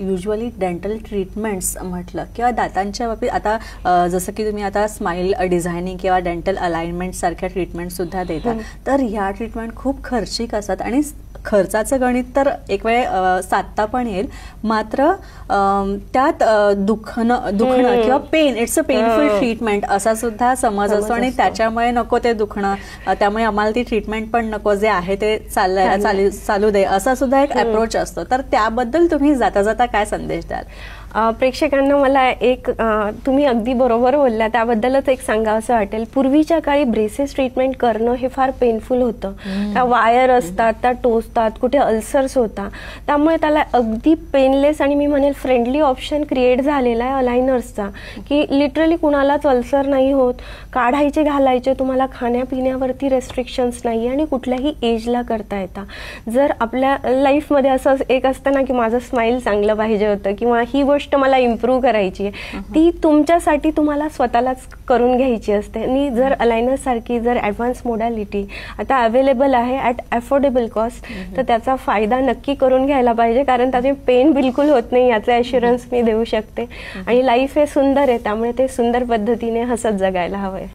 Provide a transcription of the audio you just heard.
Usually dental treatments म्हटलं किंवा दातांच्या बाबतीत आता जसं की तुम्ही आता स्माइल डिझायनिंग किंवा डेंटल अलाइनमेंट सारख्या ट्रीटमेंट सुद्धा देतात, तर ह्या ट्रीटमेंट खूप खर्चिक असतात आणि खर्चाचं गणित तर एक वेळ साधता पण येईल, मात्र त्यात दुखणं किंवा pain, it's a painful treatment असा सुद्धा समज असतो आणि त्याच्यामुळे नको ते दुखणं, त्यामुळे आम्हाला ती ट्रीटमेंट पण नको, जे आहे ते चालू दे, असा सुद्धा एक अप्रोच असतो. तर त्याबद्दल तुम्ही जाता जाता काय संदेश द्याल? प्रेक्षकांना मला एक, तुम्ही अगदी बरोबर बोलला, त्याबद्दलच एक सांगावंसं वाटेल. पूर्वीच्या काळी ब्रेसेस ट्रीटमेंट करणं हे फार पेनफुल होतं. त्या वायर असतात, त्या टोचतात, कुठे अल्सर्स होता, त्यामुळे त्याला अगदी पेनलेस आणि मी म्हणेल फ्रेंडली ऑप्शन क्रिएट झालेला आहे अलायनर्सचा, की लिटरली कुणालाच अल्सर नाही होत, काढायचे घालायचे, तुम्हाला खाण्यापिण्यावरती रेस्ट्रिक्शन्स नाही आणि कुठल्याही एजला करता येतात. जर आपल्या लाईफमध्ये असं एक असतं ना की माझं स्माईल चांगलं पाहिजे होतं किंवा ही गोष्ट मला इम्प्रूव्ह करायची आहे, ती तुमच्यासाठी तुम्हाला स्वतःलाच करून घ्यायची असते. आणि जर अलायनर सारखी जर ॲडव्हान्स मोडॅलिटी आता अवेलेबल आहे ॲट अफोर्डेबल कॉस्ट, तर त्याचा फायदा नक्की करून घ्यायला पाहिजे, कारण त्याचे पेन बिलकुल होत नाही याचे ॲश्युरन्स मी देऊ शकते. आणि लाईफ हे सुंदर आहे, त्यामुळे ते सुंदर पद्धतीने हसत जगायला हवंय.